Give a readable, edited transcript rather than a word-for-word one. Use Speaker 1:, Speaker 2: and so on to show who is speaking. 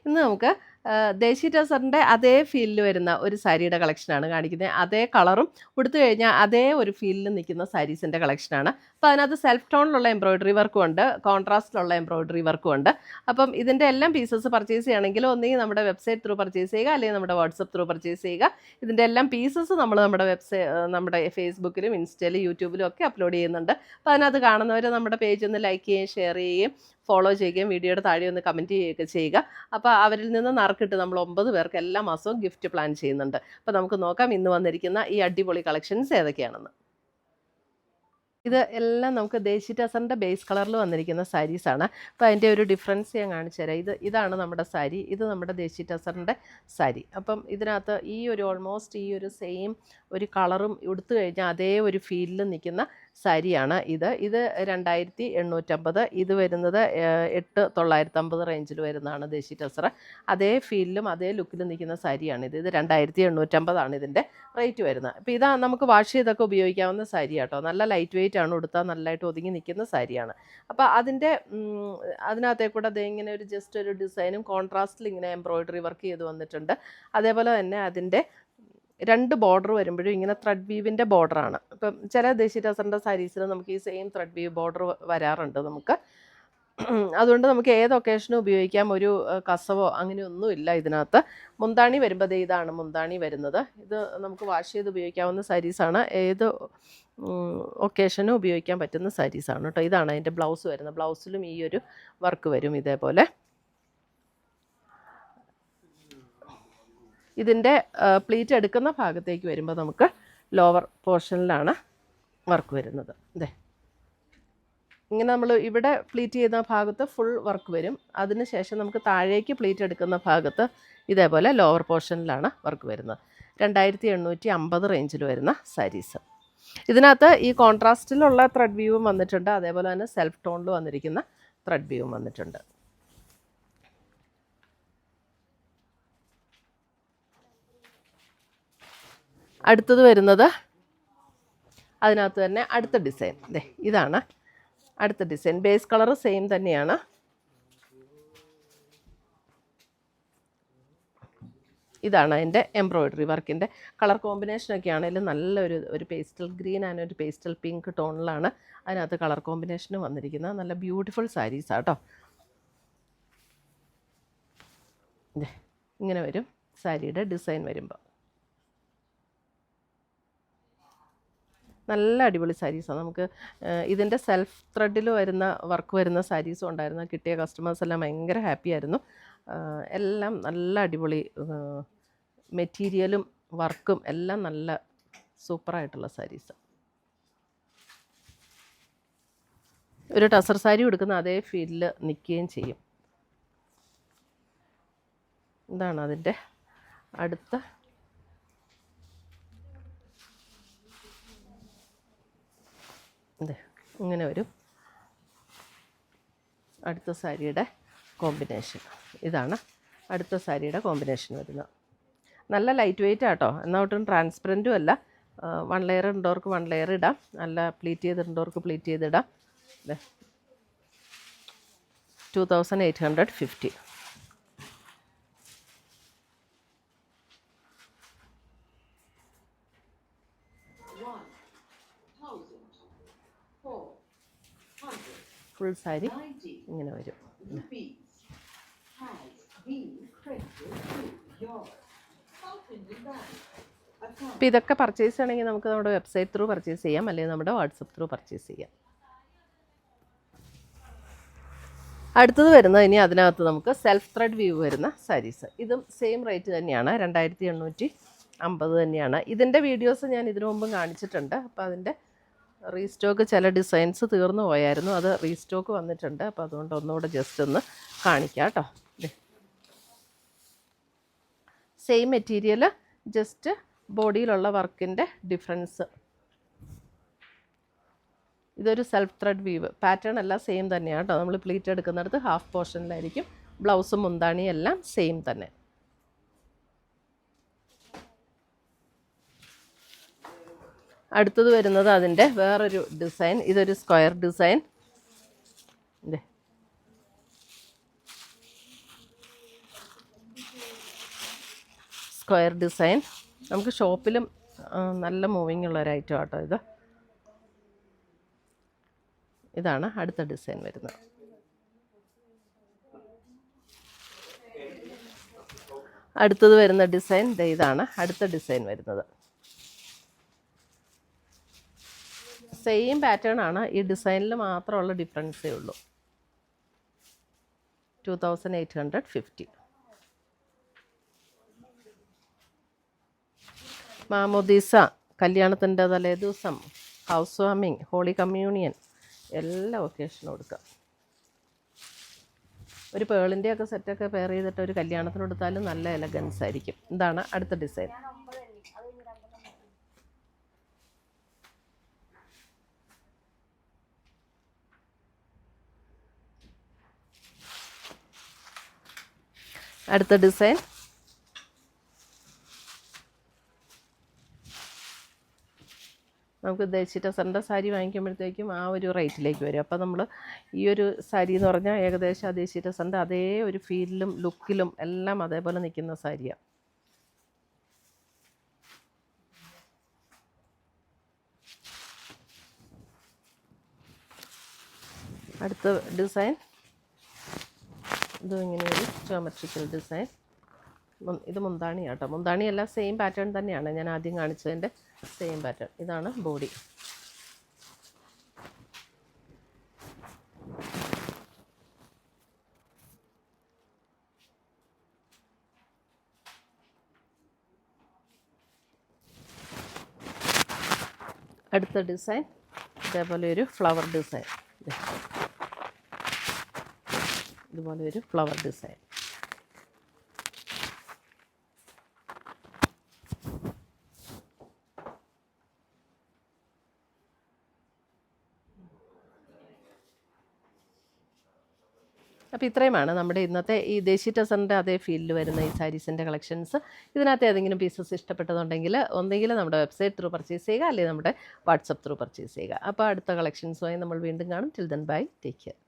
Speaker 1: ഇന്ന് നമുക്ക് ദേശി ടസറിൻ്റെ അതേ ഫീലിൽ വരുന്ന ഒരു സാരിയുടെ കളക്ഷനാണ് കാണിക്കുന്നത്. അതേ കളറും ഉടുത്തു കഴിഞ്ഞാൽ അതേ ഒരു ഫീലിൽ നിൽക്കുന്ന സാരീസിൻ്റെ കളക്ഷനാണ്. അപ്പോൾ അതിനകത്ത് സെൽഫ് ടോണിലുള്ള എംബ്രോയിഡറി വർക്കും ഉണ്ട്, കോൺട്രാസ്റ്റിലുള്ള എംബ്രോയിഡറി വർക്കും ഉണ്ട്. അപ്പം ഇതിൻ്റെ എല്ലാം പീസസ് പർച്ചേസ് ചെയ്യണമെങ്കിൽ ഒന്നുകിൽ നമ്മുടെ വെബ്സൈറ്റ് ത്രൂ പർച്ചേസ് ചെയ്യുക, അല്ലെങ്കിൽ നമ്മുടെ വാട്സപ്പ് ത്രൂ പർച്ചേസ് ചെയ്യുക. ഇതിൻ്റെ എല്ലാം പീസസ് നമ്മൾ നമ്മുടെ ഫേസ്ബുക്കിലും ഇൻസ്റ്റയിലും യൂട്യൂബിലും ഒക്കെ അപ്ലോഡ് ചെയ്യുന്നുണ്ട്. അപ്പോൾ അതിനകത്ത് കാണുന്നവർ നമ്മുടെ പേജ് ഒന്ന് ലൈക്ക് ചെയ്യുകയും ഷെയർ ചെയ്യുകയും ഫോളോ ചെയ്യുകയും വീഡിയോയുടെ താഴെ ഒന്ന് കമൻറ്റ് ചെയ്യുകയൊക്കെ ചെയ്യുക. അപ്പോൾ അവരിൽ നിന്ന് നറുക്കിട്ട് നമ്മൾ 9 പേർക്ക് എല്ലാ മാസവും ഗിഫ്റ്റ് പ്ലാൻ ചെയ്യുന്നുണ്ട്. അപ്പോൾ നമുക്ക് നോക്കാം ഇന്ന് വന്നിരിക്കുന്ന ഈ അടിപൊളി കളക്ഷൻസ് ഏതൊക്കെയാണെന്ന്. ഇത് എല്ലാം നമുക്ക് ദേശി ടസറിൻ്റെ ബേസ് കളറിൽ വന്നിരിക്കുന്ന സാരീസാണ്. അപ്പോൾ അതിൻ്റെ ഒരു ഡിഫറൻസ് ഞാൻ കാണിച്ചു തരാം. ഇതാണ് നമ്മുടെ സാരി, ഇത് നമ്മുടെ ദേശി ടസറിൻ്റെ സാരി. അപ്പം ഇതിനകത്ത് ഈ ഒരു ഓൾമോസ്റ്റ് ഈ ഒരു സെയിം ഒരു കളറും ഉടുത്തു കഴിഞ്ഞാൽ അതേ ഒരു ഫീലിൽ നിൽക്കുന്ന സാരിയാണ് ഇത്. 2850. ഇത് വരുന്നത് 8950 റേഞ്ചിൽ വരുന്നതാണ് ദേശി ടസർ. അതേ ഫീലിലും അതേ ലുക്കിലും നിൽക്കുന്ന സാരിയാണിത്. ഇത് 2850 ഇതിൻ്റെ റേറ്റ് വരുന്നത്. അപ്പോൾ ഇതാ നമുക്ക് വാഷ് ചെയ്തൊക്കെ ഉപയോഗിക്കാവുന്ന സാരി കേട്ടോ. നല്ല ലൈറ്റ് വെയിറ്റ് ആണ്, ഉടുത്താൽ നല്ലതായിട്ട് ഒതുങ്ങി നിൽക്കുന്ന സാരിയാണ്. അപ്പോൾ അതിനകത്തേക്കൂടെ ഇങ്ങനെ ഒരു ജസ്റ്റ് ഒരു ഡിസൈനും കോൺട്രാസ്റ്റിൽ ഇങ്ങനെ എംബ്രോയിഡറി വർക്ക് ചെയ്ത് വന്നിട്ടുണ്ട്. അതേപോലെ തന്നെ അതിൻ്റെ 2 ബോർഡർ വരുമ്പോഴും ഇങ്ങനെ ത്രെഡ് വീവിൻ്റെ ബോർഡറാണ്. ഇപ്പം ചില ദേശി ടസറിൻ്റെ സാരീസിൽ നമുക്ക് ഈ സെയിം ത്രെഡ് വീവ് ബോർഡർ വരാറുണ്ട് നമുക്ക്. അതുകൊണ്ട് നമുക്ക് ഏത് ഒക്കേഷനും ഉപയോഗിക്കാം. ഒരു കസവോ അങ്ങനെയൊന്നുമില്ല ഇതിനകത്ത്. മുന്താണി വരുമ്പോൾ ഇതാണ് മുന്താണി വരുന്നത്. ഇത് നമുക്ക് വാഷ് ചെയ്ത് ഉപയോഗിക്കാവുന്ന സാരീസാണ്. ഏത് ഒക്കേഷനും ഉപയോഗിക്കാൻ പറ്റുന്ന സാരീസാണ് കേട്ടോ. ഇതാണ് അതിൻ്റെ ബ്ലൗസ് വരുന്നത്. ബ്ലൗസിലും ഈ ഒരു വർക്ക് വരും ഇതേപോലെ. ഇതിൻ്റെ പ്ലീറ്റ് എടുക്കുന്ന ഭാഗത്തേക്ക് വരുമ്പോൾ നമുക്ക് ലോവർ പോർഷനിലാണ് വർക്ക് വരുന്നത്. ഇങ്ങനെ നമ്മൾ ഇവിടെ പ്ലീറ്റ് ചെയ്യുന്ന ഭാഗത്ത് ഫുൾ വർക്ക് വരും. അതിനുശേഷം നമുക്ക് താഴേക്ക് പ്ലീറ്റ് എടുക്കുന്ന ഭാഗത്ത് ഇതേപോലെ ലോവർ പോർഷനിലാണ് വർക്ക് വരുന്നത്. 2850 റേഞ്ചിൽ വരുന്ന സാരീസ്. ഇതിനകത്ത് ഈ കോൺട്രാസ്റ്റിലുള്ള ത്രെഡ് വ്യൂവും വന്നിട്ടുണ്ട്. അതേപോലെ തന്നെ സെൽഫ് ടോണിൽ വന്നിരിക്കുന്ന ത്രെഡ് വ്യൂവും വന്നിട്ടുണ്ട്. അടുത്തത് വരുന്നത് അതിനകത്ത് തന്നെ അടുത്ത ഡിസൈൻ. ഇതാണ് അടുത്ത ഡിസൈൻ. ബേസ് കളർ സെയിം തന്നെയാണ്. ഇതാണ് അതിൻ്റെ എംബ്രോയിഡറി വർക്കിൻ്റെ കളർ കോമ്പിനേഷനൊക്കെ ആണെങ്കിലും നല്ലൊരു പേസ്റ്റൽ ഗ്രീൻ ആൻഡ് ഒരു പേസ്റ്റൽ പിങ്ക് ടോണിലാണ് അതിനകത്ത് കളർ കോമ്പിനേഷന് വന്നിരിക്കുന്നത്. നല്ല ബ്യൂട്ടിഫുൾ സാരീസാണ് കേട്ടോ. ഇങ്ങനെ വരും സാരിയുടെ ഡിസൈൻ വരുമ്പോൾ. നല്ല അടിപൊളി സാരീസാണ്. നമുക്ക് ഇതിൻ്റെ സെൽഫ് ത്രെഡിൽ വരുന്ന വർക്ക് വരുന്ന സാരീസും ഉണ്ടായിരുന്നു. കിട്ടിയ കസ്റ്റമേഴ്സ് എല്ലാം ഭയങ്കര ഹാപ്പി ആയിരുന്നു. എല്ലാം നല്ല അടിപൊളി മെറ്റീരിയലും വർക്കും എല്ലാം നല്ല സൂപ്പറായിട്ടുള്ള സാരീസ്. ഒരു ടസർ സാരി എടുക്കുന്ന അതേ ഫീലിൽ നിൽക്കുകയും ചെയ്യും. ഇതാണ് അതിൻ്റെ അടുത്ത ഇങ്ങനെ വരും അടുത്ത സാരിയുടെ കോമ്പിനേഷൻ. ഇതാണ് അടുത്ത സാരിയുടെ കോമ്പിനേഷൻ വരുന്നത്. നല്ല ലൈറ്റ് വെയിറ്റ് ആട്ടോ, എന്നാൽ ഒട്ടും ട്രാൻസ്പെറൻറ്റും അല്ല. 1 ലെയർ ഇടേണ്ടവർക്ക് 1 ലെയർ ഇടാം, നല്ല പ്ലീറ്റ് ചെയ്തിടേണ്ടവർക്ക് പ്ലീറ്റ് ചെയ്തിടാം. 2850. ഫുൾ സാരി ഇങ്ങനെ വരും. അപ്പോൾ ഇതൊക്കെ പർച്ചേസ് ചെയ്യണമെങ്കിൽ നമുക്ക് നമ്മുടെ വെബ്സൈറ്റ് ത്രൂ പർച്ചേസ് ചെയ്യാം, അല്ലെങ്കിൽ നമ്മുടെ വാട്സപ്പ് ത്രൂ പർച്ചേസ് ചെയ്യാം. അടുത്തത് വരുന്നത് ഇനി അതിനകത്ത് നമുക്ക് സെൽഫ് ത്രെഡ് വ്യൂ വരുന്ന സാരീസ്. ഇതും സെയിം റേറ്റ് തന്നെയാണ്, 2850 തന്നെയാണ്. ഇതിൻ്റെ വീഡിയോസ് ഞാൻ ഇതിനു മുമ്പും കാണിച്ചിട്ടുണ്ട്. അപ്പോൾ അതിൻ്റെ റീസ്റ്റോക്ക് ചില ഡിസൈൻസ് തീർന്നു പോയായിരുന്നു, അത് റീസ്റ്റോക്ക് വന്നിട്ടുണ്ട്. അപ്പോൾ അതുകൊണ്ട് ഒന്നുകൂടെ ജസ്റ്റ് ഒന്ന് കാണിക്കാം കേട്ടോ. സെയിം മെറ്റീരിയൽ, ജസ്റ്റ് ബോഡിയിലുള്ള വർക്കിൻ്റെ ഡിഫറൻസ്. ഇതൊരു സെൽഫ് ത്രെഡ് വീവ് പാറ്റേൺ എല്ലാം സെയിം തന്നെയാണ് കേട്ടോ. നമ്മൾ പ്ലീറ്റ് എടുക്കുന്നിടത്ത് ഹാഫ് പോർഷനിലായിരിക്കും. ബ്ലൗസും മുന്താണിയും എല്ലാം സെയിം തന്നെ. അടുത്തത് വരുന്നത് അതിൻ്റെ വേറൊരു ഡിസൈൻ. ഇതൊരു സ്ക്വയർ ഡിസൈൻ. Square design. നമുക്ക് ഷോപ്പിലും നല്ല മൂവിങ് ഉള്ള ഒരു ഐറ്റം ആട്ടോ ഇത്. ഇതാണ് അടുത്ത ഡിസൈൻ വരുന്നത്. അടുത്തത് വരുന്ന ഡിസൈൻ ഇതാണ് അടുത്ത ഡിസൈൻ വരുന്നത്. സെയിം പാറ്റേൺ ആണ്, ഈ ഡിസൈനിൽ മാത്രമുള്ള ഡിഫറൻസേ ഉള്ളൂ. 2850. മാമോദീസ, കല്യാണത്തിൻ്റെ തലേ ദിവസം, ഹൗസ് വാമിങ്, ഹോളി കമ്മ്യൂണിയൻ, എല്ലാ ഒക്കേഷനും കൊടുക്കാം. ഒരു പേളിൻ്റെയൊക്കെ സെറ്റൊക്കെ പെയർ ചെയ്തിട്ട് ഒരു കല്യാണത്തിന് കൊടുത്താലും നല്ല എലഗൻസ് ആയിരിക്കും. ഇതാണ് അടുത്ത ഡിസൈൻ. അടുത്ത ഡിസൈൻ നമുക്ക് ദേശി ടസറിൻ്റെ സാരി വാങ്ങിക്കുമ്പോഴത്തേക്കും ആ ഒരു റേറ്റിലേക്ക് വരും. അപ്പോൾ നമ്മൾ ഈ ഒരു സാരി എന്ന് പറഞ്ഞാൽ ഏകദേശം ആ ദേശി ടസറിൻ്റെ അതേ ഒരു ഫീലിലും ലുക്കിലും എല്ലാം അതേപോലെ നിൽക്കുന്ന സാരിയാണ്. അടുത്ത ഡിസൈൻ ഇതും ഇങ്ങനെ ഒരു ജോമെട്രിക്കൽ ഡിസൈൻ. ഇത് മുന്താണി കേട്ടോ. മുന്താണിയല്ല, സെയിം പാറ്റേൺ തന്നെയാണ് ഞാൻ ആദ്യം കാണിച്ചതിൻ്റെ സെയിം പാറ്റേൺ. ഇതാണ് ബോഡി. അടുത്ത ഡിസൈൻ ഇതേപോലെ ഒരു ഫ്ലവർ ഡിസൈൻ. ഇതുപോലെ ഒരു ഫ്ലവർ ഡിസൈൻ. അപ്പോൾ ഇത്രയുമാണ് നമ്മുടെ ഇന്നത്തെ ഈ ദേശി ടസറിൻ്റെ അതേ ഫീൽഡിൽ വരുന്ന ഈ സാരീസിൻ്റെ കളക്ഷൻസ്. ഇതിനകത്ത് ഏതെങ്കിലും പീസസ് ഇഷ്ടപ്പെട്ടതുണ്ടെങ്കിൽ ഒന്നെങ്കിൽ നമ്മുടെ വെബ്സൈറ്റ് ത്രൂ പർച്ചേസ് ചെയ്യുക, അല്ലെങ്കിൽ നമ്മുടെ വാട്സപ്പ് ത്രൂ പർച്ചേസ് ചെയ്യുക. അപ്പോൾ അടുത്ത കളക്ഷൻസുമായി നമ്മൾ വീണ്ടും കാണും. Till then bye, take care.